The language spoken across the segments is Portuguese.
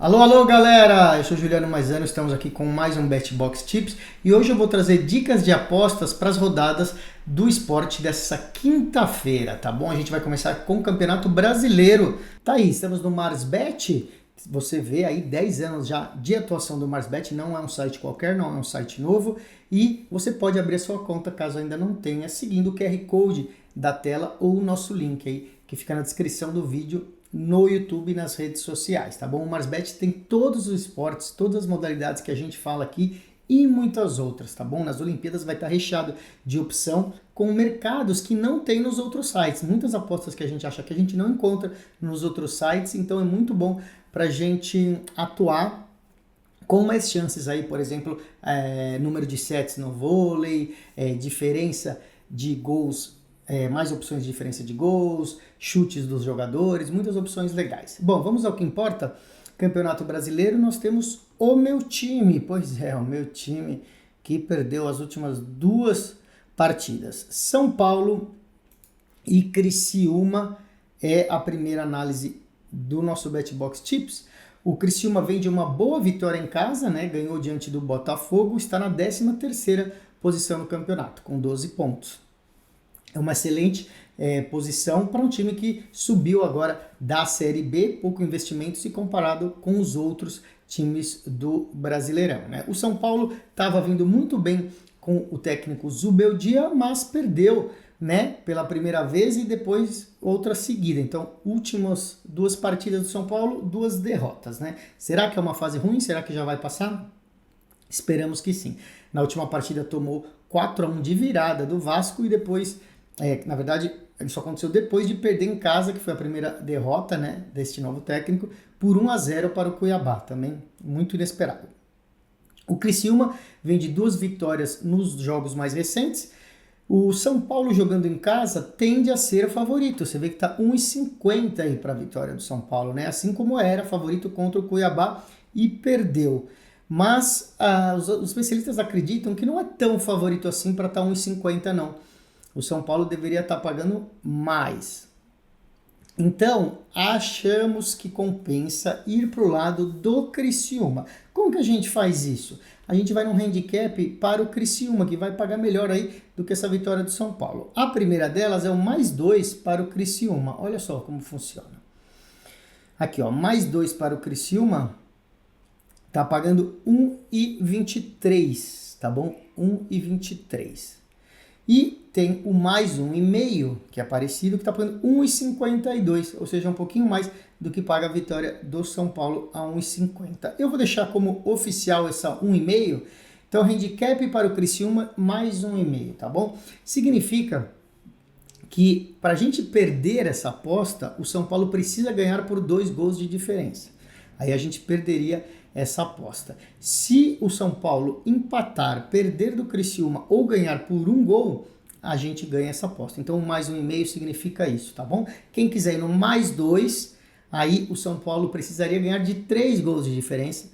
Alô, alô, galera! Eu sou Juliano Maisano, estamos aqui com mais um BetBox Tips e hoje eu vou trazer dicas de apostas para as rodadas do esporte dessa quinta-feira, tá bom? A gente vai começar com o Campeonato Brasileiro. Tá aí, estamos no Marsbet. Você vê aí 10 anos já de atuação do Marsbet, não é um site qualquer, não é um site novo e você pode abrir a sua conta caso ainda não tenha, seguindo o QR Code da tela ou o nosso link aí que fica na descrição do vídeo no YouTube e nas redes sociais, tá bom? O Marsbet tem todos os esportes, todas as modalidades que a gente fala aqui e muitas outras, tá bom? Nas Olimpíadas vai estar recheado de opção com mercados que não tem nos outros sites. Muitas apostas que a gente acha que a gente não encontra nos outros sites, então é muito bom para a gente atuar com mais chances aí, por exemplo, número de sets no vôlei, diferença de gols, mais opções de diferença de gols, chutes dos jogadores, muitas opções legais. Bom, vamos ao que importa. Campeonato Brasileiro, nós temos o meu time. Pois é, o meu time que perdeu as últimas duas partidas. São Paulo e Criciúma é a primeira análise do nosso BetBox Tips. O Criciúma vem de uma boa vitória em casa, né? Ganhou diante do Botafogo, está na 13ª posição no campeonato, com 12 pontos. É uma excelente posição para um time que subiu agora da Série B, pouco investimento se comparado com os outros times do Brasileirão, né? O São Paulo estava vindo muito bem com o técnico Zubeldia, mas perdeu, né, pela primeira vez e depois outra seguida. Então, últimas duas partidas do São Paulo, duas derrotas, né? Será que é uma fase ruim? Será que já vai passar? Esperamos que sim. Na última partida tomou 4-1 de virada do Vasco e depois, na verdade, isso aconteceu depois de perder em casa, que foi a primeira derrota, né, deste novo técnico, por 1-0 para o Cuiabá, também muito inesperado. O Criciúma vem de 2 vitórias nos jogos mais recentes. O São Paulo jogando em casa tende a ser favorito. Você vê que está 1,50 aí para a vitória do São Paulo, né? Assim como era favorito contra o Cuiabá e perdeu. Mas os especialistas acreditam que não é tão favorito assim para estar 1,50 não. O São Paulo deveria estar pagando mais. Então, achamos que compensa ir para o lado do Criciúma. Como que a gente faz isso? A gente vai num handicap para o Criciúma, que vai pagar melhor aí do que essa vitória do São Paulo. A primeira delas é o +2 para o Criciúma. Olha só como funciona. Aqui, ó, +2 para o Criciúma, tá pagando 1,23, tá bom? 1,23. E tem o mais 1,5, que é parecido, que está pagando 1,52, ou seja, um pouquinho mais do que paga a vitória do São Paulo a 1,50. Eu vou deixar como oficial essa 1,5, então handicap para o Criciúma mais 1,5, tá bom? Significa que para a gente perder essa aposta, o São Paulo precisa ganhar por 2 gols de diferença. Aí a gente perderia essa aposta. Se o São Paulo empatar, perder do Criciúma ou ganhar por 1 gol, a gente ganha essa aposta. Então, o mais 1,5 significa isso, tá bom? Quem quiser ir no +2, aí o São Paulo precisaria ganhar de 3 gols de diferença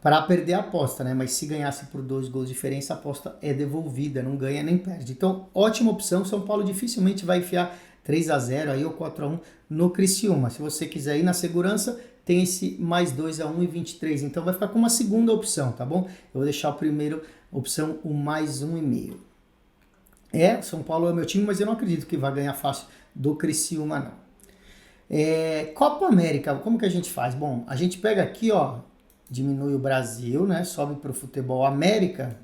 para perder a aposta, né? Mas se ganhasse por 2 gols de diferença, a aposta é devolvida, não ganha nem perde. Então, ótima opção. São Paulo dificilmente vai enfiar 3-0 aí ou 4-1 no Criciúma. Se você quiser ir na segurança, tem esse +2 a 1,23. Então vai ficar com uma segunda opção, tá bom? Eu vou deixar a primeira opção, o mais 1,5. São Paulo é meu time, mas eu não acredito que vai ganhar fácil do Criciúma, não. Copa América, como que a gente faz? Bom, a gente pega aqui, ó, diminui o Brasil, né? Sobe para o Futebol América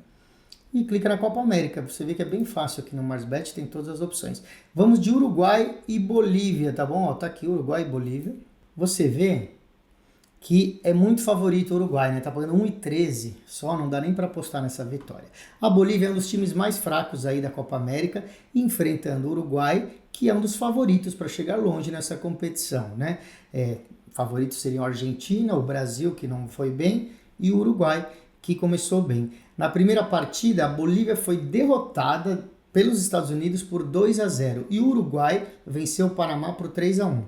e clica na Copa América. Você vê que é bem fácil aqui no Marsbet, tem todas as opções. Vamos de Uruguai e Bolívia, tá bom? Ó, tá aqui Uruguai e Bolívia. Você vê que é muito favorito o Uruguai, né? Tá pagando 1,13 só, não dá nem para apostar nessa vitória. A Bolívia é um dos times mais fracos aí da Copa América, enfrentando o Uruguai, que é um dos favoritos para chegar longe nessa competição, né? Favoritos seriam a Argentina, o Brasil, que não foi bem, e o Uruguai, que começou bem. Na primeira partida, a Bolívia foi derrotada pelos Estados Unidos por 2-0 e o Uruguai venceu o Panamá por 3-1.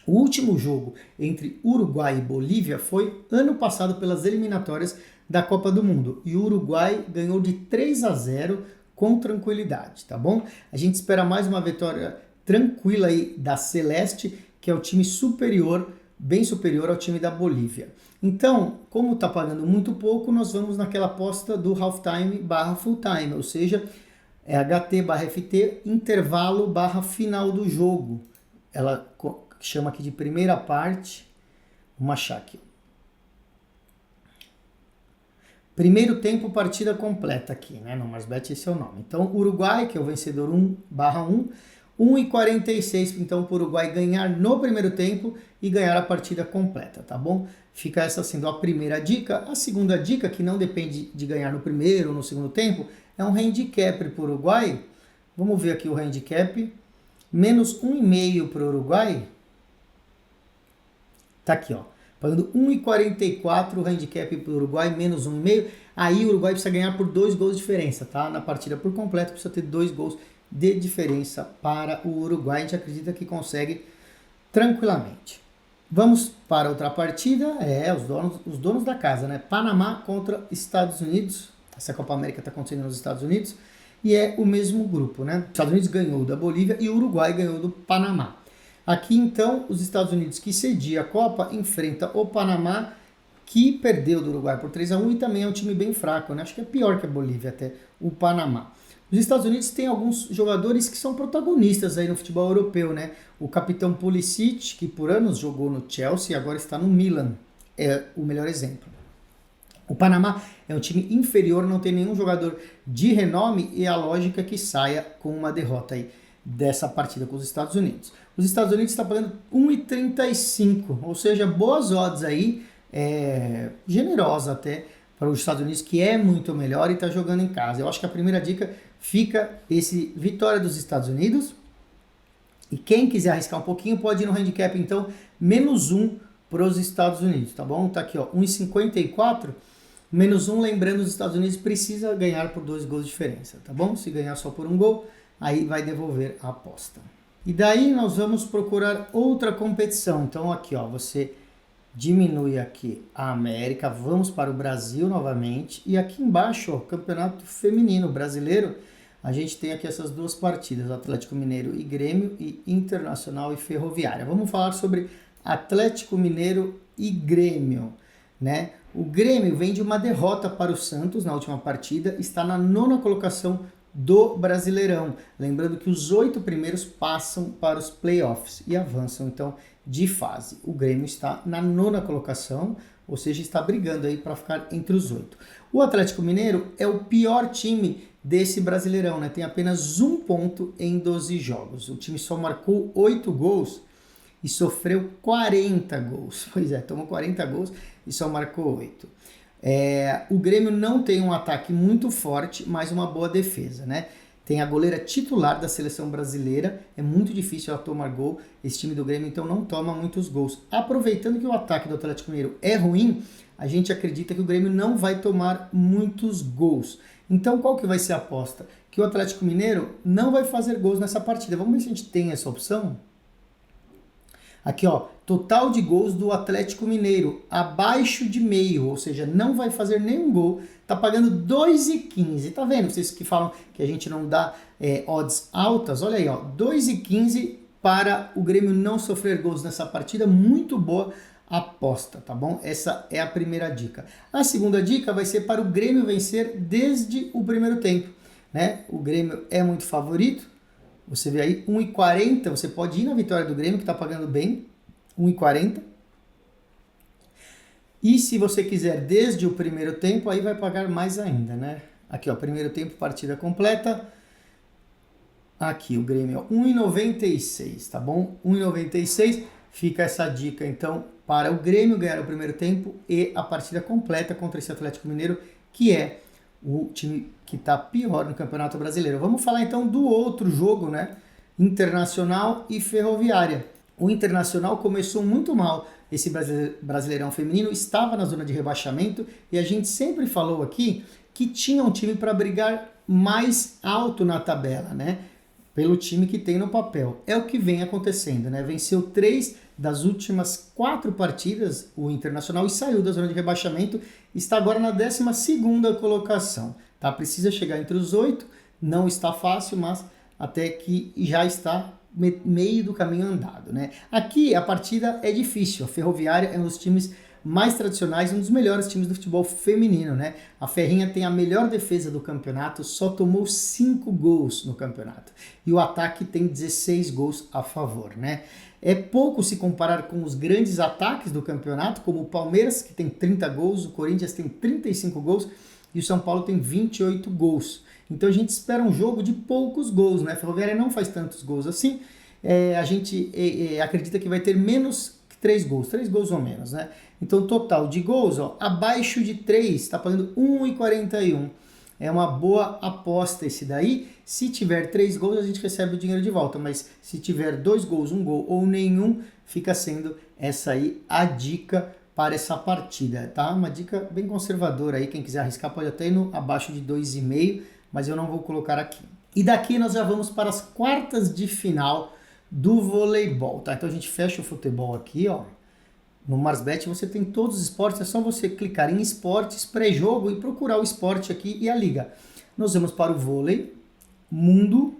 O último jogo entre Uruguai e Bolívia foi ano passado pelas eliminatórias da Copa do Mundo. E o Uruguai ganhou de 3-0 com tranquilidade, tá bom? A gente espera mais uma vitória tranquila aí da Celeste, que é o time superior bem superior ao time da Bolívia. Então, como está pagando muito pouco, nós vamos naquela aposta do halftime barra full time, ou seja, é HT barra FT, intervalo barra final do jogo. Ela chama aqui de primeira parte, vamos achar aqui. Primeiro tempo, partida completa aqui, né? No MarsBet esse é o nome. Então, Uruguai, que é o vencedor 1/1, 1,46, então para o Uruguai ganhar no primeiro tempo e ganhar a partida completa, tá bom? Fica essa sendo a primeira dica. A segunda dica, que não depende de ganhar no primeiro ou no segundo tempo, é um handicap para o Uruguai. Vamos ver aqui o handicap. Menos 1,5 para o Uruguai. Tá aqui, ó. Pagando 1,44 o handicap para o Uruguai, menos 1,5. Aí o Uruguai precisa ganhar por 2 gols de diferença, tá? Na partida por completo precisa ter 2 gols de diferença para o Uruguai. A gente acredita que consegue tranquilamente. Vamos para outra partida. Os donos da casa, né? Panamá contra Estados Unidos. Essa Copa América está acontecendo nos Estados Unidos. E é o mesmo grupo, né? Os Estados Unidos ganhou da Bolívia e o Uruguai ganhou do Panamá. Aqui, então, os Estados Unidos, que cedia a Copa, enfrenta o Panamá, que perdeu do Uruguai por 3-1 e também é um time bem fraco, né? Acho que é pior que a Bolívia até, o Panamá. Os Estados Unidos têm alguns jogadores que são protagonistas aí no futebol europeu, né? O capitão Pulisic, que por anos jogou no Chelsea e agora está no Milan, é o melhor exemplo. O Panamá é um time inferior, não tem nenhum jogador de renome e a lógica é que saia com uma derrota aí dessa partida com os Estados Unidos. Os Estados Unidos está pagando 1,35, ou seja, boas odds aí, generosa até para os Estados Unidos, que é muito melhor e está jogando em casa. Eu acho que a primeira dica fica esse vitória dos Estados Unidos. E quem quiser arriscar um pouquinho pode ir no handicap, então, menos 1 para os Estados Unidos, tá bom? Tá aqui, ó, 1,54, menos 1, lembrando, os Estados Unidos precisa ganhar por 2 gols de diferença, tá bom? Se ganhar só por 1 gol, aí vai devolver a aposta. E daí nós vamos procurar outra competição. Então aqui, ó, você diminui aqui a América, vamos para o Brasil novamente. E aqui embaixo, ó, Campeonato Feminino Brasileiro, a gente tem aqui essas duas partidas, Atlético Mineiro e Grêmio, e Internacional e Ferroviária. Vamos falar sobre Atlético Mineiro e Grêmio, né? O Grêmio vem de uma derrota para o Santos na última partida, está na 9ª colocação do Brasileirão. Lembrando que os 8 primeiros passam para os playoffs e avançam, então, de fase. O Grêmio está na 9ª colocação, ou seja, está brigando aí para ficar entre os 8. O Atlético Mineiro é o pior time desse Brasileirão, né? Tem apenas 1 ponto em 12 jogos. O time só marcou 8 gols e sofreu 40 gols. Pois é, tomou 40 gols e só marcou 8. O Grêmio não tem um ataque muito forte, mas uma boa defesa, né? Tem a goleira titular da seleção brasileira, é muito difícil ela tomar gol. Esse time do Grêmio, então, não toma muitos gols. Aproveitando que o ataque do Atlético Mineiro é ruim, a gente acredita que o Grêmio não vai tomar muitos gols. Então, qual que vai ser a aposta? Que o Atlético Mineiro não vai fazer gols nessa partida. Vamos ver se a gente tem essa opção. Aqui, ó, total de gols do Atlético Mineiro, abaixo de meio, ou seja, não vai fazer nenhum gol, tá pagando 2,15, tá vendo? Vocês que falam que a gente não dá odds altas, olha aí, ó, 2,15 para o Grêmio não sofrer gols nessa partida, muito boa aposta, tá bom? Essa é a primeira dica. A segunda dica vai ser para o Grêmio vencer desde o primeiro tempo, né? O Grêmio é muito favorito. Você vê aí 1,40, você pode ir na vitória do Grêmio, que está pagando bem, 1,40. E se você quiser desde o primeiro tempo, aí vai pagar mais ainda, né? Aqui, ó, primeiro tempo, partida completa. Aqui, o Grêmio, 1,96, tá bom? 1,96, fica essa dica, então, para o Grêmio ganhar o primeiro tempo e a partida completa contra esse Atlético Mineiro, que é o time que está pior no Campeonato Brasileiro. Vamos falar então do outro jogo, né? Internacional e Ferroviária. O Internacional começou muito mal. Esse Brasileirão feminino estava na zona de rebaixamento e a gente sempre falou aqui que tinha um time para brigar mais alto na tabela, né? Pelo time que tem no papel. É o que vem acontecendo, né? Venceu 3 das últimas 4 partidas, o Internacional, e saiu da zona de rebaixamento. Está agora na 12ª colocação. Tá? Precisa chegar entre os 8, não está fácil, mas até que já está meio do caminho andado, né? Aqui a partida é difícil, a Ferroviária é um dos times mais tradicionais, um dos melhores times do futebol feminino, né? A Ferrinha tem a melhor defesa do campeonato, só tomou 5 gols no campeonato. E o ataque tem 16 gols a favor, né? É pouco se comparar com os grandes ataques do campeonato, como o Palmeiras, que tem 30 gols, o Corinthians tem 35 gols e o São Paulo tem 28 gols. Então a gente espera um jogo de poucos gols, né? A Ferroviária não faz tantos gols assim. A gente acredita que vai ter menos 3 gols ou menos, né? Então, total de gols, ó, abaixo de 3, está pagando 1,41. É uma boa aposta esse daí. Se tiver 3 gols, a gente recebe o dinheiro de volta. Mas se tiver 2 gols, 1 gol ou nenhum, fica sendo essa aí a dica para essa partida, tá? Uma dica bem conservadora aí. Quem quiser arriscar pode até ir no abaixo de 2,5, mas eu não vou colocar aqui. E daqui nós já vamos para as quartas de final do voleibol, tá? Então a gente fecha o futebol aqui, ó. No Marsbet você tem todos os esportes, é só você clicar em esportes, pré-jogo e procurar o esporte aqui e a liga. Nós vamos para o vôlei, mundo.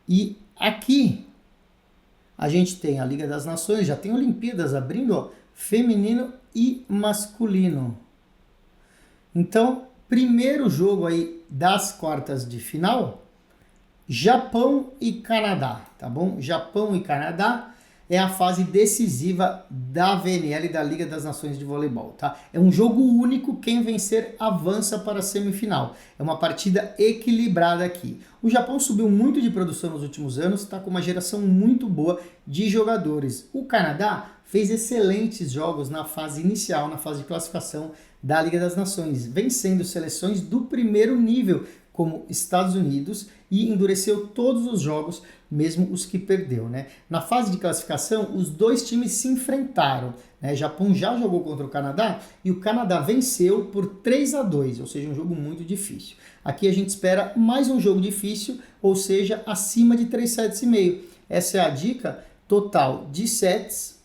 E aqui a gente tem a Liga das Nações, já tem Olimpíadas abrindo, ó, feminino e masculino. Então, primeiro jogo aí das quartas de final, Japão e Canadá, tá bom? Japão e Canadá é a fase decisiva da VNL, da Liga das Nações de Voleibol, tá? É um jogo único, quem vencer avança para a semifinal. É uma partida equilibrada aqui. O Japão subiu muito de produção nos últimos anos, está com uma geração muito boa de jogadores. O Canadá fez excelentes jogos na fase inicial, na fase de classificação da Liga das Nações, vencendo seleções do primeiro nível, como Estados Unidos, e endureceu todos os jogos, mesmo os que perdeu, né? Na fase de classificação, os dois times se enfrentaram, né? O Japão já jogou contra o Canadá e o Canadá venceu por 3-2, ou seja, um jogo muito difícil. Aqui a gente espera mais um jogo difícil, ou seja, acima de 3 sets e meio. Essa é a dica total de sets.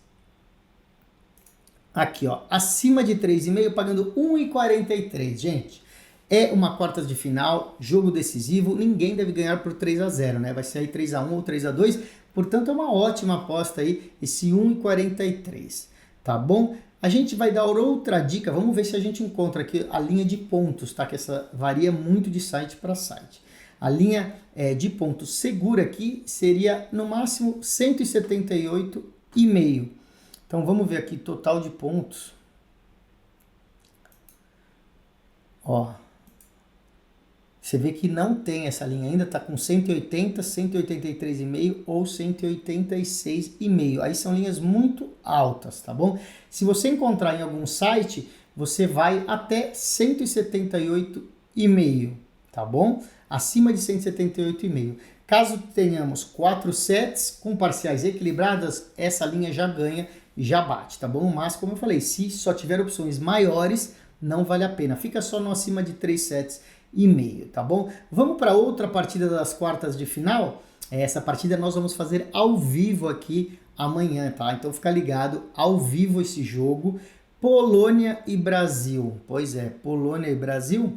Aqui, ó, acima de 3,5, pagando 1,43, gente. É uma quartas de final, jogo decisivo, ninguém deve ganhar por 3-0, né? Vai ser aí 3-1 ou 3-2, portanto é uma ótima aposta aí, esse 1,43, tá bom? A gente vai dar outra dica, vamos ver se a gente encontra aqui a linha de pontos, tá? Que essa varia muito de site para site. A linha de pontos segura aqui seria no máximo 178,5. Então vamos ver aqui total de pontos. Ó, você vê que não tem essa linha ainda, tá com 180, 183,5 ou 186,5. Aí são linhas muito altas, tá bom? Se você encontrar em algum site, você vai até 178,5, tá bom? Acima de 178,5. Caso tenhamos 4 sets com parciais equilibradas, essa linha já ganha, já bate, tá bom? Mas, como eu falei, se só tiver opções maiores, não vale a pena. Fica só no acima de 3 sets e meio, tá bom? Vamos para outra partida das quartas de final. Essa partida nós vamos fazer ao vivo aqui amanhã, tá? Então fica ligado, ao vivo esse jogo. Polônia e Brasil. Pois é, Polônia e Brasil.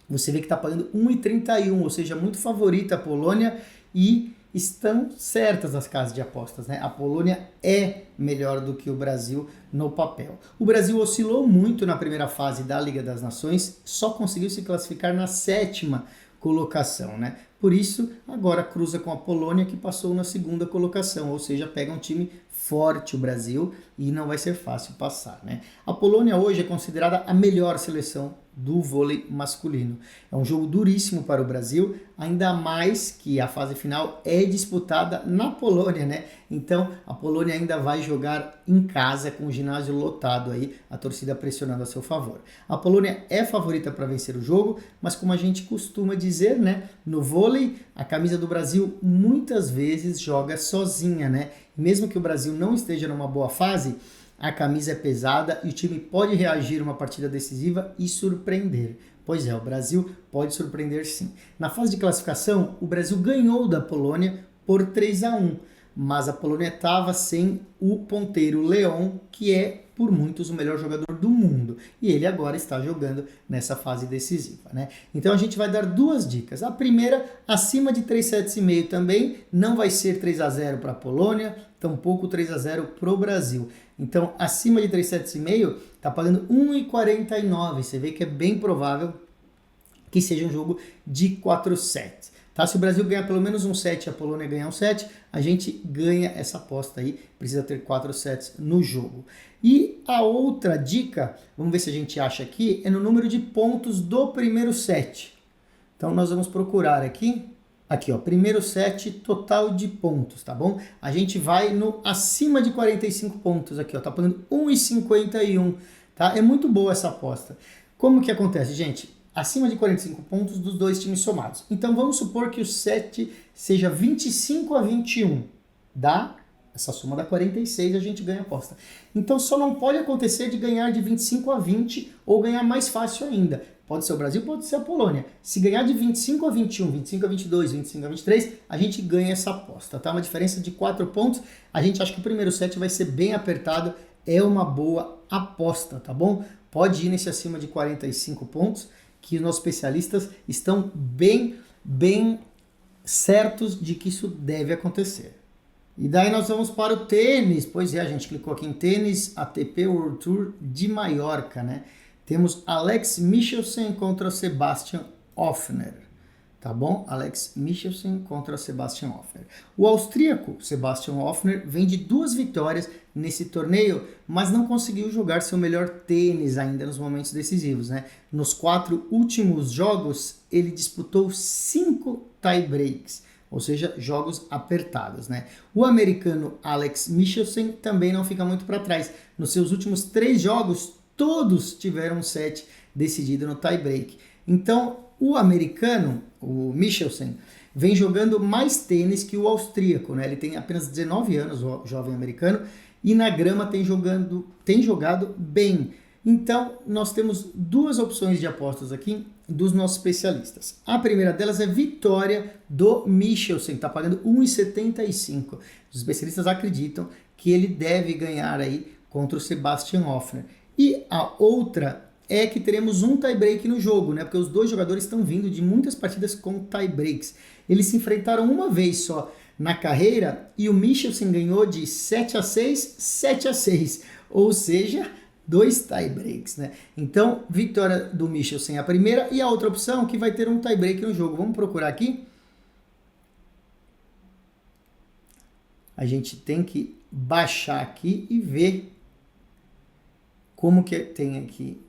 Você vê que está pagando 1,31, ou seja, muito favorita a Polônia e estão certas as casas de apostas, né? A Polônia é melhor do que o Brasil no papel. O Brasil oscilou muito na primeira fase da Liga das Nações, só conseguiu se classificar na 7ª colocação, né? Por isso, agora cruza com a Polônia, que passou na 2ª colocação, ou seja, pega um time forte o Brasil e não vai ser fácil passar, né? A Polônia hoje é considerada a melhor seleção do vôlei masculino. É um jogo duríssimo para o Brasil, ainda mais que a fase final é disputada na Polônia, né? Então a Polônia ainda vai jogar em casa com o ginásio lotado aí, a torcida pressionando a seu favor. A Polônia é favorita para vencer o jogo, mas como a gente costuma dizer, né? No vôlei, a camisa do Brasil muitas vezes joga sozinha, né? Mesmo que o Brasil não esteja numa boa fase, a camisa é pesada e o time pode reagir a uma partida decisiva e surpreender. Pois é, o Brasil pode surpreender sim. Na fase de classificação, o Brasil ganhou da Polônia por 3-1, mas a Polônia estava sem o ponteiro Leon, que é por muitos o melhor jogador do mundo. E ele agora está jogando nessa fase decisiva, né? Então a gente vai dar duas dicas. A primeira, acima de 3 sets e meio também, não vai ser 3-0 para a Polônia, tampouco 3-0 para o Brasil. Então, acima de 3 sets e meio, está pagando 1,49. Você vê que é bem provável que seja um jogo de 4 sets. Tá? Se o Brasil ganhar pelo menos um set e a Polônia ganhar um set, a gente ganha essa aposta aí. Precisa ter 4 sets no jogo. E a outra dica, vamos ver se a gente acha aqui, é no número de pontos do primeiro set. Então nós vamos procurar aqui, ó, primeiro set, total de pontos, tá bom? A gente vai no acima de 45 pontos aqui, ó, tá pagando 1,51, tá? É muito boa essa aposta. Como que acontece, gente? Acima de 45 pontos dos dois times somados. Então vamos supor que o set seja 25-21. Dá? Essa soma dá 46 e a gente ganha a aposta. Então só não pode acontecer de ganhar de 25-20 ou ganhar mais fácil ainda. Pode ser o Brasil, pode ser a Polônia. Se ganhar de 25-21, 25-22, 25-23, a gente ganha essa aposta. Tá? Uma diferença de 4 pontos. A gente acha que o primeiro set vai ser bem apertado. É uma boa aposta, tá bom? Pode ir nesse acima de 45 pontos, que os nossos especialistas estão bem certos de que isso deve acontecer. E daí nós vamos para o tênis. Pois é, a gente clicou aqui em tênis, ATP World Tour de Maiorca, né? Temos Alex Michelsen contra Sebastian Ofner. Tá bom? Alex Michelsen contra Sebastian Ofner. O austríaco Sebastian Ofner vem de 2 vitórias nesse torneio, mas não conseguiu jogar seu melhor tênis ainda nos momentos decisivos, né? Nos 4 últimos jogos, ele disputou 5 tie-breaks, ou seja, jogos apertados, né? O americano Alex Michelsen também não fica muito para trás. Nos seus últimos 3 jogos, todos tiveram um set decidido no tie-break. Então, o americano, o Michelsen, vem jogando mais tênis que o austríaco, né? Ele tem apenas 19 anos, o jovem americano, e na grama tem jogado bem. Então, nós temos 2 opções de apostas aqui dos nossos especialistas. A primeira delas é vitória do Michelsen, está pagando 1,75. Os especialistas acreditam que ele deve ganhar aí contra o Sebastian Ofner. E a outra é que teremos um tie-break no jogo, né? Porque os 2 jogadores estão vindo de muitas partidas com tie-breaks. Eles se enfrentaram uma vez só na carreira e o Michelsen ganhou de 7-6, 7-6. Ou seja, 2 tie-breaks, né? Então, vitória do Michelsen é a primeira e a outra opção que vai ter um tie-break no jogo. Vamos procurar aqui. A gente tem que baixar aqui e ver como que tem aqui.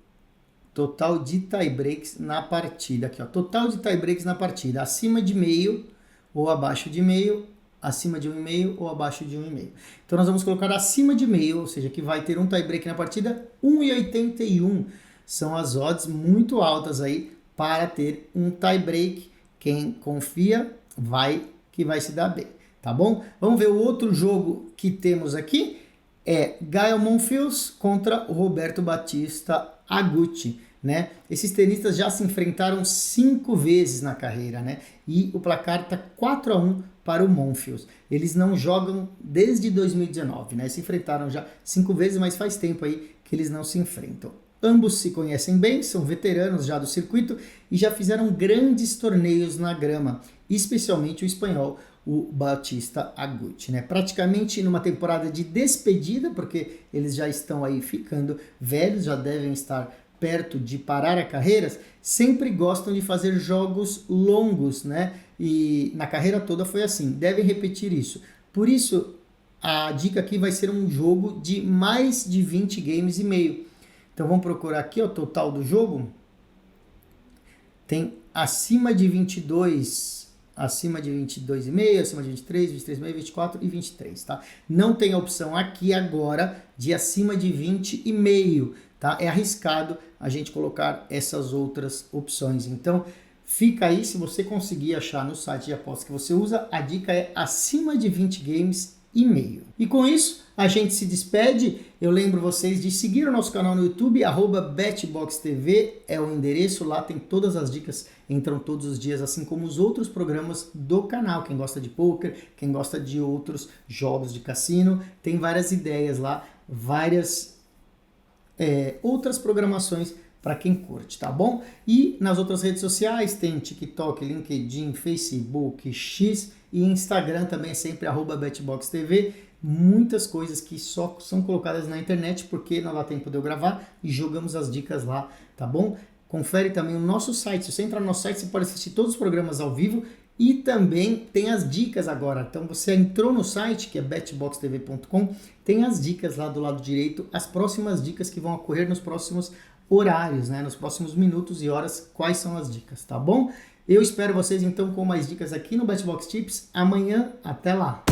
Total de tie-breaks na partida. Aqui, ó. Total de tie-breaks na partida. Acima de meio ou abaixo de meio. Acima de 1,5 ou abaixo de 1,5. Então nós vamos colocar acima de meio, ou seja, que vai ter um tie-break na partida. 1,81 são as odds muito altas aí para ter um tie-break. Quem confia vai se dar bem. Tá bom? Vamos ver o outro jogo que temos aqui. É Gael Monfils contra o Roberto Batista Agut, né? Esses tenistas já se enfrentaram 5 vezes na carreira, né? E o placar está 4-1 para o Monfils. Eles não jogam desde 2019, né? Se enfrentaram já 5 vezes, mas faz tempo aí que eles não se enfrentam. Ambos se conhecem bem, são veteranos já do circuito e já fizeram grandes torneios na grama, especialmente o espanhol, o Batista Agut, né? Praticamente numa temporada de despedida, porque eles já estão aí ficando velhos, já devem estar perto de parar a carreira, sempre gostam de fazer jogos longos, né? E na carreira toda foi assim, devem repetir isso. Por isso, a dica aqui vai ser um jogo de mais de 20 games e meio. Então vamos procurar aqui o total do jogo. Tem acima de 22, acima de 22,5, acima de 23, 23,5, 24 e 23, tá? Não tem a opção aqui agora de acima de 20,5, tá? É arriscado a gente colocar essas outras opções. Então, fica aí, se você conseguir achar no site de apostas que você usa, a dica é acima de 20 games e meio. E com isso, a gente se despede. Eu lembro vocês de seguir o nosso canal no YouTube, @BetBoxTV é o endereço, lá tem todas as dicas, entram todos os dias, assim como os outros programas do canal. Quem gosta de poker, quem gosta de outros jogos de cassino, tem várias ideias lá, várias outras programações para quem curte, tá bom? E nas outras redes sociais tem TikTok, LinkedIn, Facebook, X e Instagram também é sempre @BetBoxTV. Muitas coisas que só são colocadas na internet porque não dá tempo de eu gravar e jogamos as dicas lá, tá bom? Confere também o nosso site. Se você entrar no nosso site, você pode assistir todos os programas ao vivo e também tem as dicas agora. Então você entrou no site, que é betboxtv.com, tem as dicas lá do lado direito, as próximas dicas que vão ocorrer nos próximos horários, né? Nos próximos minutos e horas, quais são as dicas, tá bom? Eu espero vocês então com mais dicas aqui no BetBox Tips. Amanhã, até lá!